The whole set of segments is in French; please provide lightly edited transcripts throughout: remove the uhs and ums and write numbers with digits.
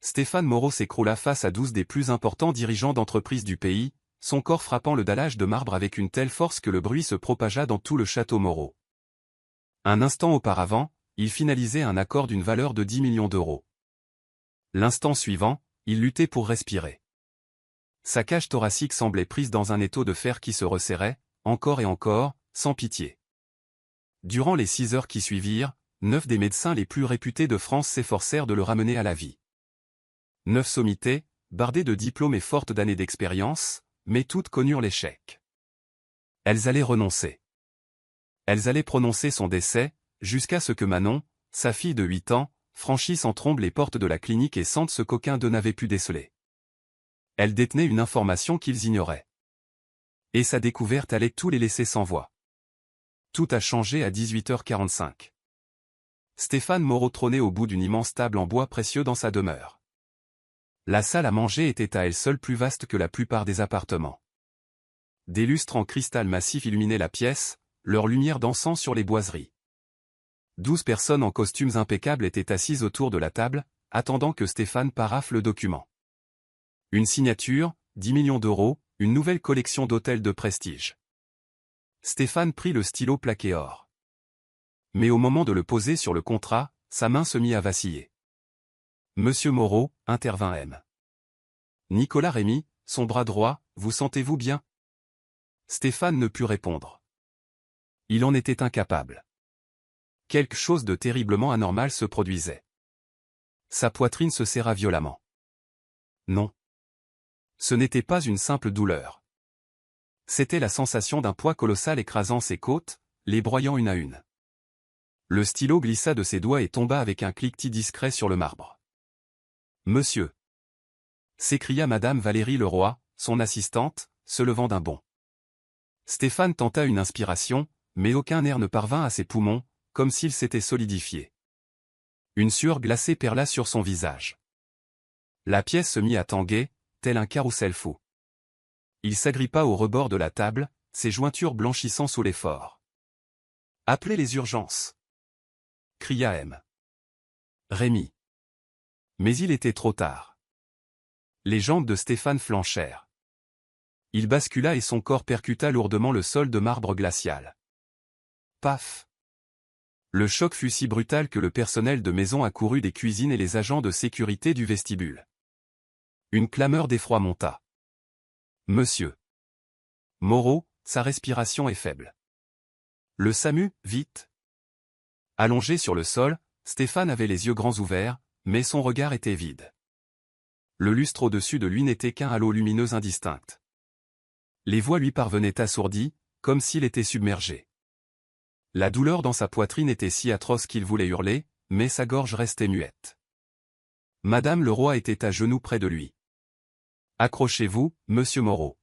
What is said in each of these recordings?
Stéphane Moreau s'écroula face à 12 des plus importants dirigeants d'entreprise du pays, son corps frappant le dallage de marbre avec une telle force que le bruit se propagea dans tout le château Moreau. Un instant auparavant, il finalisait un accord d'une valeur de 10 millions d'euros. L'instant suivant, il luttait pour respirer. Sa cage thoracique semblait prise dans un étau de fer qui se resserrait, encore et encore, sans pitié. Durant les 6 heures qui suivirent, 9 des médecins les plus réputés de France s'efforcèrent de le ramener à la vie. 9 sommités, bardées de diplômes et fortes d'années d'expérience, mais toutes connurent l'échec. Elles allaient renoncer. Elles allaient prononcer son décès, jusqu'à ce que Manon, sa fille de 8 ans, franchisse en trombe les portes de la clinique et sente ce qu'aucun d'eux n'avait pu déceler. Elle détenait une information qu'ils ignoraient. Et sa découverte allait tous les laisser sans voix. Tout a changé à 18h45. Stéphane Moreau trônait au bout d'une immense table en bois précieux dans sa demeure. La salle à manger était à elle seule plus vaste que la plupart des appartements. Des lustres en cristal massif illuminaient la pièce, leur lumière dansant sur les boiseries. 12 personnes en costumes impeccables étaient assises autour de la table, attendant que Stéphane paraphe le document. Une signature, 10 millions d'euros, une nouvelle collection d'hôtels de prestige. Stéphane prit le stylo plaqué or. Mais au moment de le poser sur le contrat, sa main se mit à vaciller. Monsieur Moreau, intervint M. Nicolas Rémy, son bras droit, vous sentez-vous bien? Stéphane ne put répondre. Il en était incapable. Quelque chose de terriblement anormal se produisait. Sa poitrine se serra violemment. Non. Ce n'était pas une simple douleur. C'était la sensation d'un poids colossal écrasant ses côtes, les broyant une à une. Le stylo glissa de ses doigts et tomba avec un cliquetis discret sur le marbre. Monsieur! S'écria Madame Valérie Leroy, son assistante, se levant d'un bond. Stéphane tenta une inspiration, mais aucun air ne parvint à ses poumons, comme s'il s'était solidifié. Une sueur glacée perla sur son visage. La pièce se mit à tanguer, tel un carrousel fou. Il s'agrippa au rebord de la table, ses jointures blanchissant sous l'effort. « Appelez les urgences !» cria M. Rémy. Mais il était trop tard. Les jambes de Stéphane flanchèrent. Il bascula et son corps percuta lourdement le sol de marbre glacial. Paf! Le choc fut si brutal que le personnel de maison accourut des cuisines et les agents de sécurité du vestibule. Une clameur d'effroi monta. Monsieur Moreau, sa respiration est faible. Le SAMU, vite! Allongé sur le sol, Stéphane avait les yeux grands ouverts, mais son regard était vide. Le lustre au-dessus de lui n'était qu'un halo lumineux indistinct. Les voix lui parvenaient assourdies, comme s'il était submergé. La douleur dans sa poitrine était si atroce qu'il voulait hurler, mais sa gorge restait muette. Madame Leroy était à genoux près de lui. « Accrochez-vous, monsieur Moreau.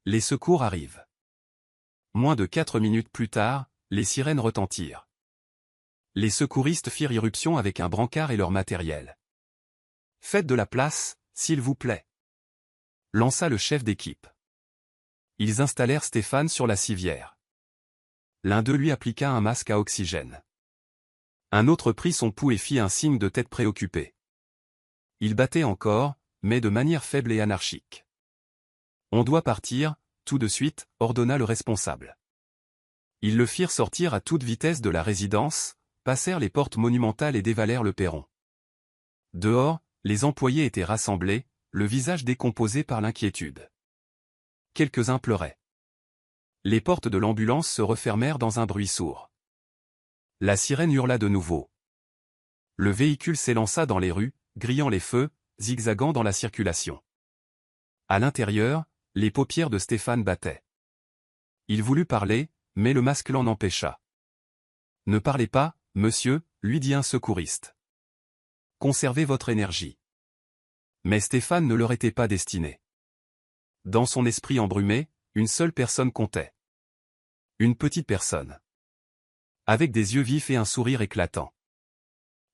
Les secours arrivent. » Moins de 4 minutes plus tard, les sirènes retentirent. Les secouristes firent irruption avec un brancard et leur matériel. « Faites de la place, s'il vous plaît. » lança le chef d'équipe. Ils installèrent Stéphane sur la civière. L'un d'eux lui appliqua un masque à oxygène. Un autre prit son pouls et fit un signe de tête préoccupé. Il battait encore, mais de manière faible et anarchique. « On doit partir, tout de suite, » ordonna le responsable. Ils le firent sortir à toute vitesse de la résidence, passèrent les portes monumentales et dévalèrent le perron. Dehors, les employés étaient rassemblés, le visage décomposé par l'inquiétude. Quelques-uns pleuraient. Les portes de l'ambulance se refermèrent dans un bruit sourd. La sirène hurla de nouveau. Le véhicule s'élança dans les rues, grillant les feux, zigzagant dans la circulation. À l'intérieur, les paupières de Stéphane battaient. Il voulut parler, mais le masque l'en empêcha. « Ne parlez pas, monsieur, » lui dit un secouriste. « Conservez votre énergie. » Mais Stéphane ne leur était pas destiné. Dans son esprit embrumé, une seule personne comptait. Une petite personne. Avec des yeux vifs et un sourire éclatant.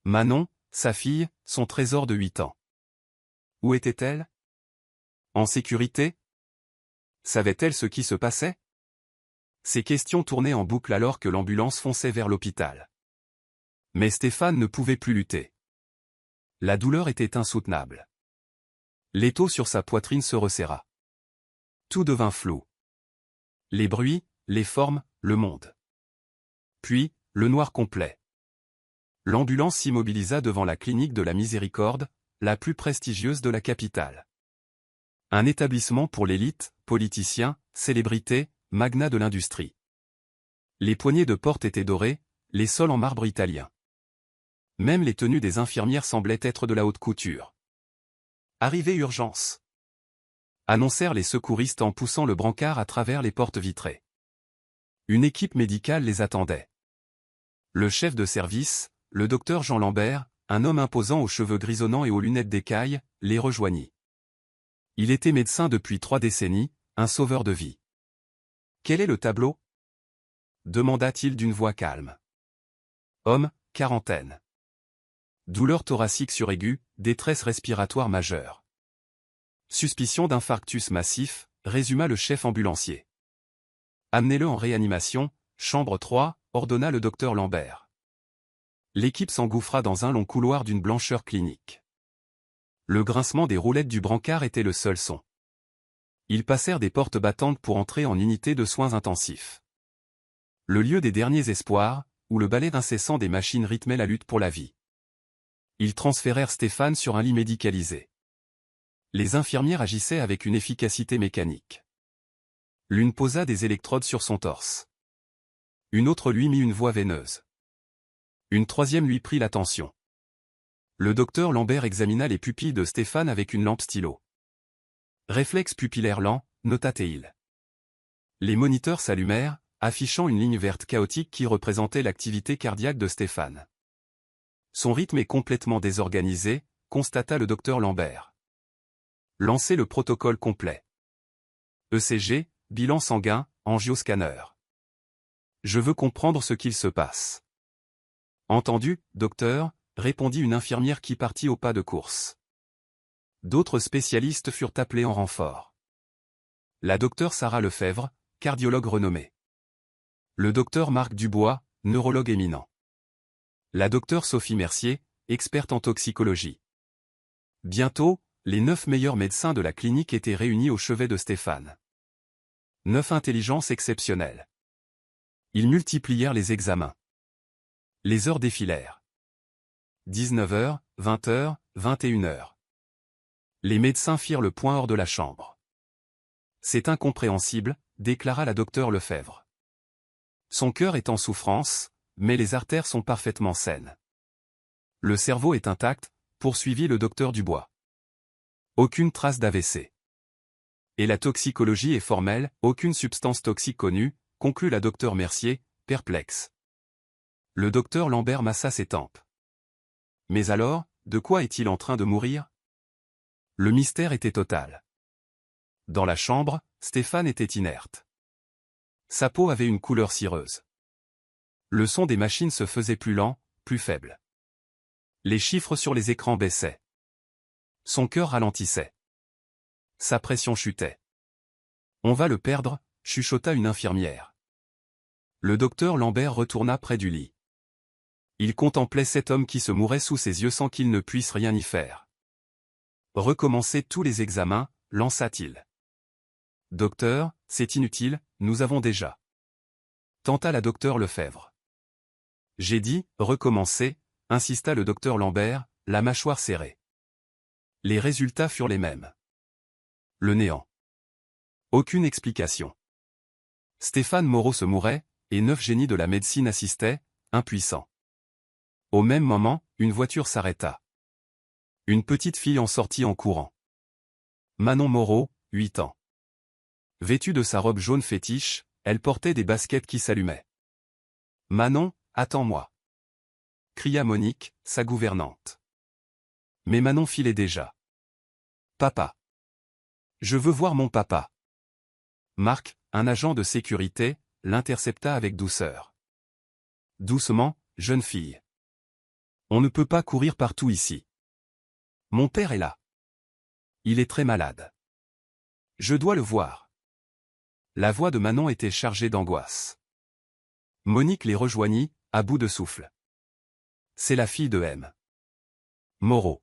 Manon, sa fille, son trésor de 8 ans. Où était-elle? En sécurité? Savait-elle ce qui se passait? Ces questions tournaient en boucle alors que l'ambulance fonçait vers l'hôpital. Mais Stéphane ne pouvait plus lutter. La douleur était insoutenable. L'étau sur sa poitrine se resserra. Tout devint flou. Les bruits, les formes, le monde. Puis, le noir complet. L'ambulance s'immobilisa devant la clinique de la Miséricorde, la plus prestigieuse de la capitale. Un établissement pour l'élite, politiciens, célébrités, magnats de l'industrie. Les poignées de porte étaient dorées, les sols en marbre italien. Même les tenues des infirmières semblaient être de la haute couture. Arrivée urgence, annoncèrent les secouristes en poussant le brancard à travers les portes vitrées. Une équipe médicale les attendait. Le chef de service, le docteur Jean Lambert, un homme imposant aux cheveux grisonnants et aux lunettes d'écaille, les rejoignit. Il était médecin depuis 3 décennies, un sauveur de vie. « Quel est le tableau » demanda-t-il d'une voix calme. Homme, quarantaine. Douleur thoracique suraiguë, détresse respiratoire majeure. Suspicion d'infarctus massif, résuma le chef ambulancier. Amenez-le en réanimation, chambre 3, ordonna le docteur Lambert. L'équipe s'engouffra dans un long couloir d'une blancheur clinique. Le grincement des roulettes du brancard était le seul son. Ils passèrent des portes battantes pour entrer en unité de soins intensifs. Le lieu des derniers espoirs, où le balai incessant des machines rythmait la lutte pour la vie. Ils transférèrent Stéphane sur un lit médicalisé. Les infirmières agissaient avec une efficacité mécanique. L'une posa des électrodes sur son torse. Une autre lui mit une voie veineuse. Une troisième lui prit la tension. Le docteur Lambert examina les pupilles de Stéphane avec une lampe stylo. Réflexe pupillaire lent, nota-t-il. Les moniteurs s'allumèrent, affichant une ligne verte chaotique qui représentait l'activité cardiaque de Stéphane. Son rythme est complètement désorganisé, constata le docteur Lambert. Lancez le protocole complet. ECG, bilan sanguin, angioscanner. Je veux comprendre ce qu'il se passe. Entendu, docteur, répondit une infirmière qui partit au pas de course. D'autres spécialistes furent appelés en renfort. La docteure Sarah Lefebvre, cardiologue renommée. Le docteur Marc Dubois, neurologue éminent. La docteure Sophie Mercier, experte en toxicologie. Bientôt, les 9 meilleurs médecins de la clinique étaient réunis au chevet de Stéphane. 9 intelligences exceptionnelles. Ils multiplièrent les examens. Les heures défilèrent. 19h, 20h, 21h. Les médecins firent le point hors de la chambre. C'est incompréhensible, déclara la docteure Lefebvre. Son cœur est en souffrance, mais les artères sont parfaitement saines. Le cerveau est intact, poursuivit le docteur Dubois. Aucune trace d'AVC. Et la toxicologie est formelle, aucune substance toxique connue, conclut la docteure Mercier, perplexe. Le docteur Lambert massa ses tempes. Mais alors, de quoi est-il en train de mourir? Le mystère était total. Dans la chambre, Stéphane était inerte. Sa peau avait une couleur cireuse. Le son des machines se faisait plus lent, plus faible. Les chiffres sur les écrans baissaient. Son cœur ralentissait. Sa pression chutait. On va le perdre, chuchota une infirmière. Le docteur Lambert retourna près du lit. Il contemplait cet homme qui se mourait sous ses yeux sans qu'il ne puisse rien y faire. Recommencez tous les examens, lança-t-il. Docteur, c'est inutile, nous avons déjà. Tenta la docteure Lefebvre. J'ai dit, recommencer, insista le docteur Lambert, la mâchoire serrée. Les résultats furent les mêmes. Le néant. Aucune explication. Stéphane Moreau se mourait, et 9 génies de la médecine assistaient, impuissants. Au même moment, une voiture s'arrêta. Une petite fille en sortit en courant. Manon Moreau, 8 ans. Vêtue de sa robe jaune fétiche, elle portait des baskets qui s'allumaient. « Manon, attends-moi » cria Monique, sa gouvernante. Mais Manon filait déjà. « Papa. Je veux voir mon papa. » Marc, un agent de sécurité, l'intercepta avec douceur. « Doucement, jeune fille. On ne peut pas courir partout ici. Mon père est là. Il est très malade. Je dois le voir. » La voix de Manon était chargée d'angoisse. Monique les rejoignit, à bout de souffle. C'est la fille de M. Moreau.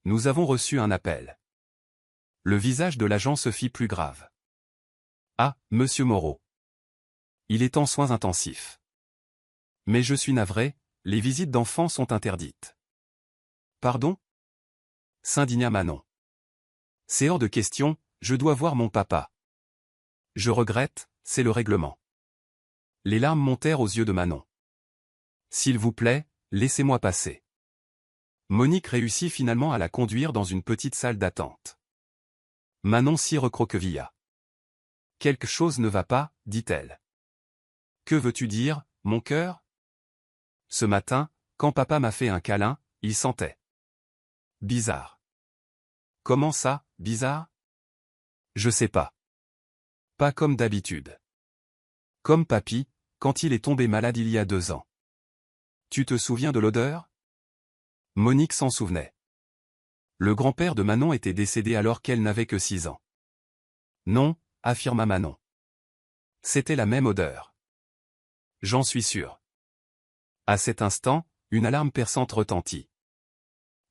Nous avons reçu un appel. Le visage de l'agent se fit plus grave. Ah, monsieur Moreau. Il est en soins intensifs. Mais je suis navré, les visites d'enfants sont interdites. Pardon? S'indigna Manon. C'est hors de question, je dois voir mon papa. Je regrette, c'est le règlement. Les larmes montèrent aux yeux de Manon. S'il vous plaît, laissez-moi passer. Monique réussit finalement à la conduire dans une petite salle d'attente. Manon s'y recroquevilla. Quelque chose ne va pas, dit-elle. Que veux-tu dire, mon cœur? Ce matin, quand papa m'a fait un câlin, il sentait bizarre. Comment ça, bizarre? Je sais pas. Pas comme d'habitude. Comme papy, quand il est tombé malade il y a 2 ans. Tu te souviens de l'odeur? Monique s'en souvenait. Le grand-père de Manon était décédé alors qu'elle n'avait que 6 ans. Non, affirma Manon. C'était la même odeur. J'en suis sûr. À cet instant, une alarme perçante retentit.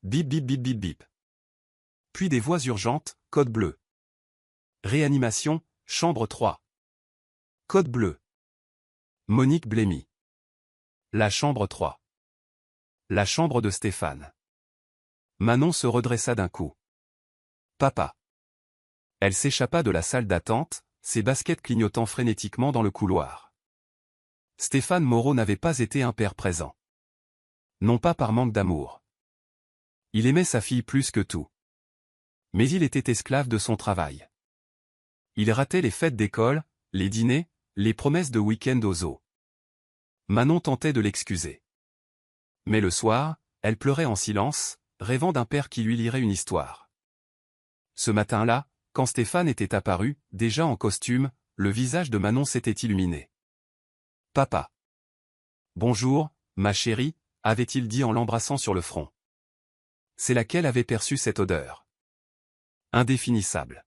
Bip bip bip bip bip. Puis des voix urgentes, code bleu. Réanimation, chambre 3. Code bleu. Monique blêmit. La chambre 3. La chambre de Stéphane. Manon se redressa d'un coup. Papa. Elle s'échappa de la salle d'attente, ses baskets clignotant frénétiquement dans le couloir. Stéphane Moreau n'avait pas été un père présent. Non pas par manque d'amour. Il aimait sa fille plus que tout. Mais il était esclave de son travail. Il ratait les fêtes d'école, les dîners, les promesses de week-end au zoo. Manon tentait de l'excuser. Mais le soir, elle pleurait en silence, rêvant d'un père qui lui lirait une histoire. Ce matin-là, quand Stéphane était apparu, déjà en costume, le visage de Manon s'était illuminé. « Papa. »« Bonjour, ma chérie », avait-il dit en l'embrassant sur le front. C'est là qu'elle avait perçu cette odeur. Indéfinissable.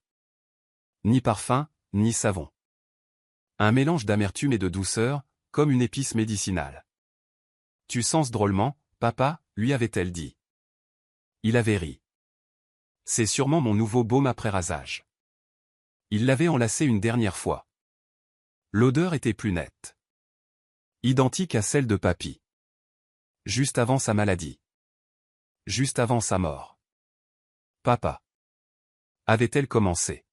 Ni parfum, ni savon. Un mélange d'amertume et de douceur, comme une épice médicinale. « Tu sens drôlement, papa », lui avait-elle dit. Il avait ri. C'est sûrement mon nouveau baume après rasage. Il l'avait enlacé une dernière fois. L'odeur était plus nette. Identique à celle de papy. Juste avant sa maladie. Juste avant sa mort. Papa. Avait-elle commencé?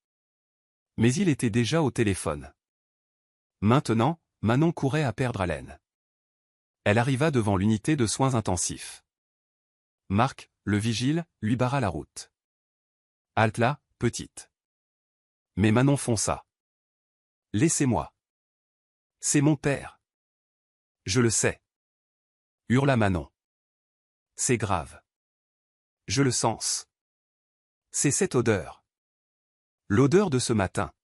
Mais il était déjà au téléphone. Maintenant, Manon courait à perdre haleine. Elle arriva devant l'unité de soins intensifs. Marc, le vigile, lui barra la route. Halte là, petite. Mais Manon fonça. Laissez-moi. C'est mon père. Je le sais. Hurla Manon. C'est grave. Je le sens. C'est cette odeur. L'odeur de ce matin.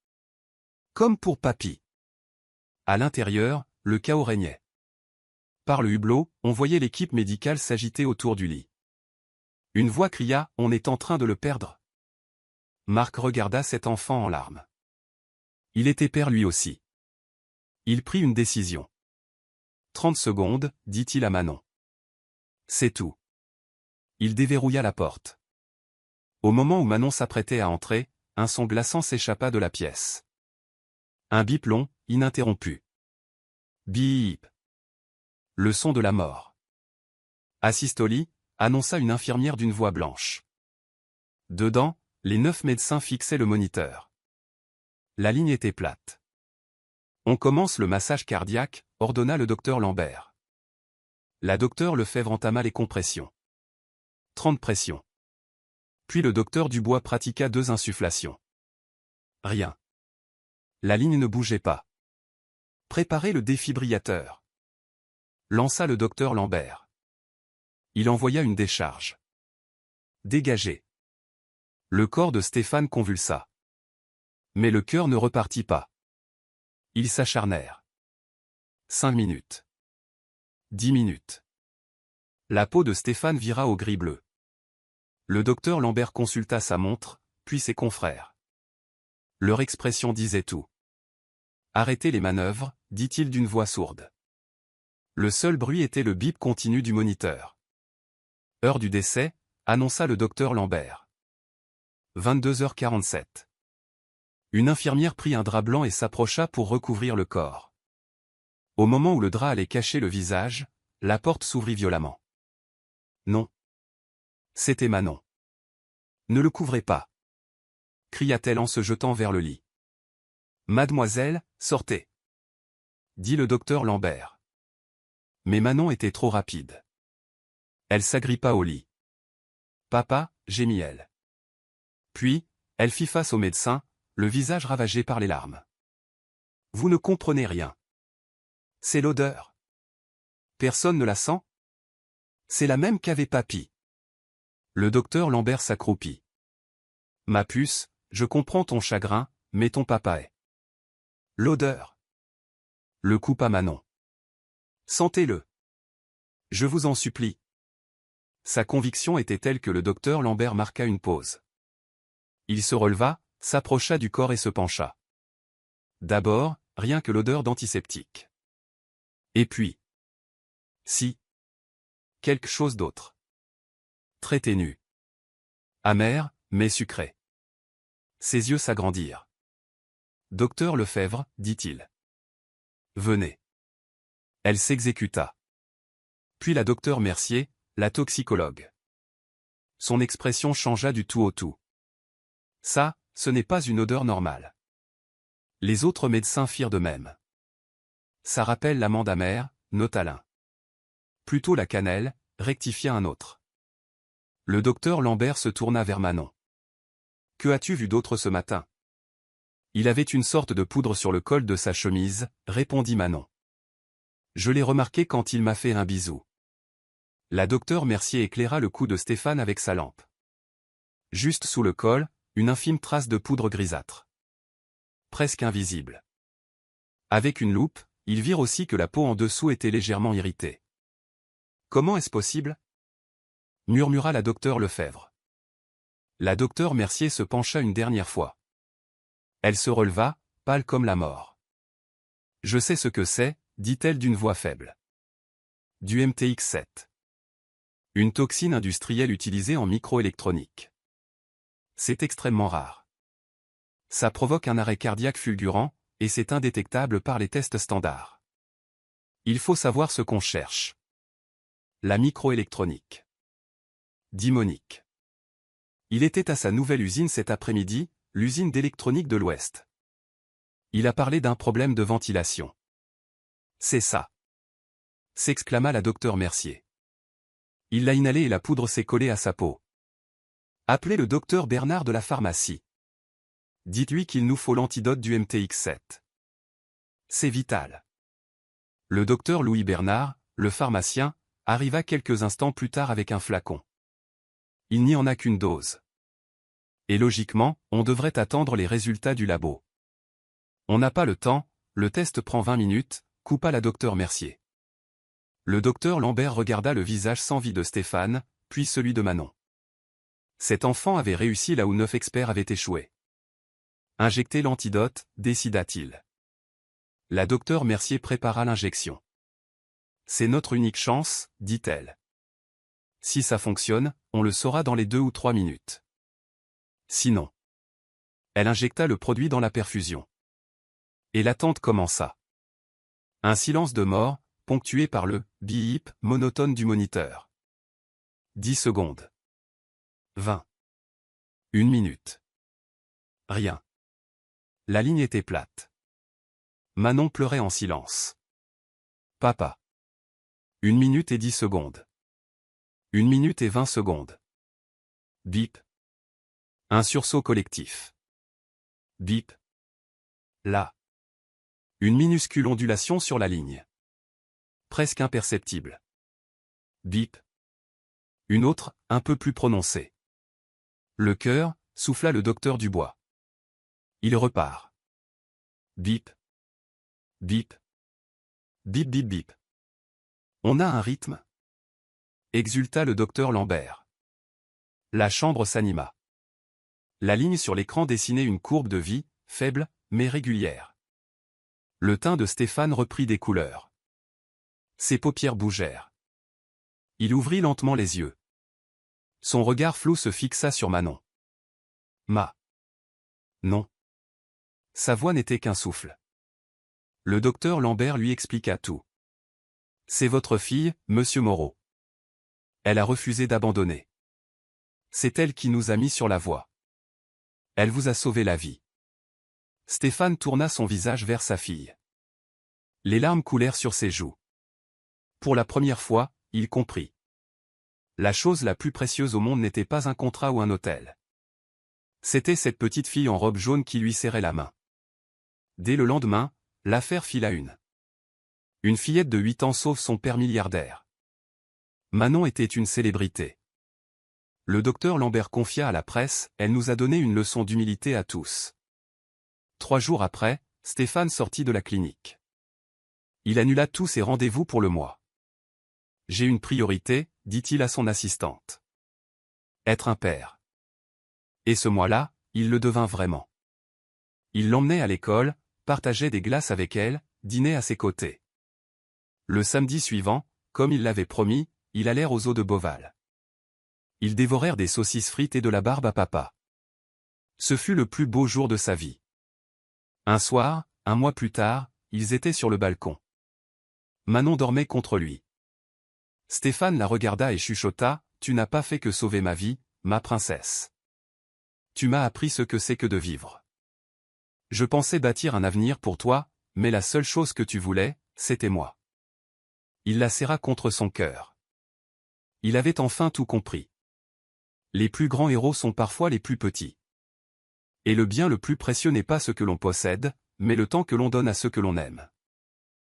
Comme pour papy. À l'intérieur, le chaos régnait. Par le hublot, on voyait l'équipe médicale s'agiter autour du lit. Une voix cria « On est en train de le perdre ». Marc regarda cet enfant en larmes. Il était père lui aussi. Il prit une décision. 30 secondes, dit-il à Manon. C'est tout. Il déverrouilla la porte. Au moment où Manon s'apprêtait à entrer, un son glaçant s'échappa de la pièce. Un bip long, ininterrompu. Bip. Le son de la mort. Assistoli, annonça une infirmière d'une voix blanche. Dedans, les 9 médecins fixaient le moniteur. La ligne était plate. On commence le massage cardiaque, ordonna le docteur Lambert. La docteure Lefebvre entama les compressions. 30 pressions. Puis le docteur Dubois pratiqua 2 insufflations. Rien. La ligne ne bougeait pas. Préparez le défibrillateur. Lança le docteur Lambert. Il envoya une décharge. Dégagé. Le corps de Stéphane convulsa. Mais le cœur ne repartit pas. Ils s'acharnèrent. 5 minutes. 10 minutes. La peau de Stéphane vira au gris-bleu. Le docteur Lambert consulta sa montre, puis ses confrères. Leur expression disait tout. Arrêtez les manœuvres, dit-il d'une voix sourde. Le seul bruit était le bip continu du moniteur. Heure du décès, annonça le docteur Lambert. 22h47. Une infirmière prit un drap blanc et s'approcha pour recouvrir le corps. Au moment où le drap allait cacher le visage, la porte s'ouvrit violemment. Non. C'était Manon. Ne le couvrez pas, cria-t-elle en se jetant vers le lit. Mademoiselle, sortez, dit le docteur Lambert. Mais Manon était trop rapide. Elle s'agrippa au lit. Papa, gémit-elle. Puis, elle fit face au médecin, le visage ravagé par les larmes. Vous ne comprenez rien. C'est l'odeur. Personne ne la sent? C'est la même qu'avait papy. Le docteur Lambert s'accroupit. Ma puce, je comprends ton chagrin, mais ton papa est. L'odeur. Le coupa Manon. Sentez-le. Je vous en supplie. Sa conviction était telle que le docteur Lambert marqua une pause. Il se releva, s'approcha du corps et se pencha. D'abord, rien que l'odeur d'antiseptique. Et puis. Si. Quelque chose d'autre. Très ténu. Amer, mais sucré. Ses yeux s'agrandirent. Docteur Lefebvre, dit-il. Venez. Elle s'exécuta. Puis la docteure Mercier, la toxicologue. Son expression changea du tout au tout. Ça, ce n'est pas une odeur normale. Les autres médecins firent de même. Ça rappelle l'amande amère, nota l'un. Plutôt la cannelle, rectifia un autre. Le docteur Lambert se tourna vers Manon. Que as-tu vu d'autre ce matin? Il avait une sorte de poudre sur le col de sa chemise, répondit Manon. Je l'ai remarqué quand il m'a fait un bisou. La docteure Mercier éclaira le cou de Stéphane avec sa lampe. Juste sous le col, une infime trace de poudre grisâtre. Presque invisible. Avec une loupe, ils virent aussi que la peau en dessous était légèrement irritée. Comment est-ce possible? Murmura la docteure Lefebvre. La docteure Mercier se pencha une dernière fois. Elle se releva, pâle comme la mort. Je sais ce que c'est, dit-elle d'une voix faible. Du MTX7. Une toxine industrielle utilisée en microélectronique. C'est extrêmement rare. Ça provoque un arrêt cardiaque fulgurant, et c'est indétectable par les tests standards. Il faut savoir ce qu'on cherche. La microélectronique. Dit Monique. Il était à sa nouvelle usine cet après-midi, l'usine d'électronique de l'Ouest. Il a parlé d'un problème de ventilation. C'est ça. S'exclama la docteure Mercier. Il l'a inhalé et la poudre s'est collée à sa peau. Appelez le docteur Bernard de la pharmacie. Dites-lui qu'il nous faut l'antidote du MTX7. C'est vital. Le docteur Louis Bernard, le pharmacien, arriva quelques instants plus tard avec un flacon. Il n'y en a qu'une dose. Et logiquement, on devrait attendre les résultats du labo. On n'a pas le temps, le test prend 20 minutes, coupa la docteure Mercier. Le docteur Lambert regarda le visage sans vie de Stéphane, puis celui de Manon. Cet enfant avait réussi là où 9 experts avaient échoué. Injecter l'antidote, décida-t-il. La docteure Mercier prépara l'injection. C'est notre unique chance, dit-elle. Si ça fonctionne, on le saura dans les 2 ou 3 minutes. Sinon. Elle injecta le produit dans la perfusion. Et l'attente commença. Un silence de mort, ponctué par le « bip » monotone du moniteur. 10 secondes. 20. 1 minute. Rien. La ligne était plate. Manon pleurait en silence. Papa. 1 minute et 10 secondes. 1 minute et 20 secondes. Bip. Un sursaut collectif. Bip. Là. Une minuscule ondulation sur la ligne. Presque imperceptible. Bip. Une autre, un peu plus prononcée. Le cœur, souffla le docteur Dubois. Il repart. Bip. Bip. Bip bip bip. On a un rythme? Exulta le docteur Lambert. La chambre s'anima. La ligne sur l'écran dessinait une courbe de vie, faible, mais régulière. Le teint de Stéphane reprit des couleurs. Ses paupières bougèrent. Il ouvrit lentement les yeux. Son regard flou se fixa sur Manon. Non. Sa voix n'était qu'un souffle. Le docteur Lambert lui expliqua tout. C'est votre fille, monsieur Moreau. Elle a refusé d'abandonner. C'est elle qui nous a mis sur la voie. Elle vous a sauvé la vie. Stéphane tourna son visage vers sa fille. Les larmes coulèrent sur ses joues. Pour la première fois, il comprit. La chose la plus précieuse au monde n'était pas un contrat ou un hôtel. C'était cette petite fille en robe jaune qui lui serrait la main. Dès le lendemain, l'affaire fit la une. Une fillette de 8 ans sauve son père milliardaire. Manon était une célébrité. Le docteur Lambert confia à la presse, elle nous a donné une leçon d'humilité à tous. 3 jours après, Stéphane sortit de la clinique. Il annula tous ses rendez-vous pour le mois. J'ai une priorité, dit-il à son assistante. Être un père. Et ce mois-là, il le devint vraiment. Il l'emmenait à l'école, partageait des glaces avec elle, dînait à ses côtés. Le samedi suivant, comme il l'avait promis, ils allèrent aux eaux de Beauval. Ils dévorèrent des saucisses frites et de la barbe à papa. Ce fut le plus beau jour de sa vie. Un soir, 1 mois plus tard, ils étaient sur le balcon. Manon dormait contre lui. Stéphane la regarda et chuchota, « Tu n'as pas fait que sauver ma vie, ma princesse. Tu m'as appris ce que c'est que de vivre. Je pensais bâtir un avenir pour toi, mais la seule chose que tu voulais, c'était moi. » Il la serra contre son cœur. Il avait enfin tout compris. Les plus grands héros sont parfois les plus petits. Et le bien le plus précieux n'est pas ce que l'on possède, mais le temps que l'on donne à ceux que l'on aime.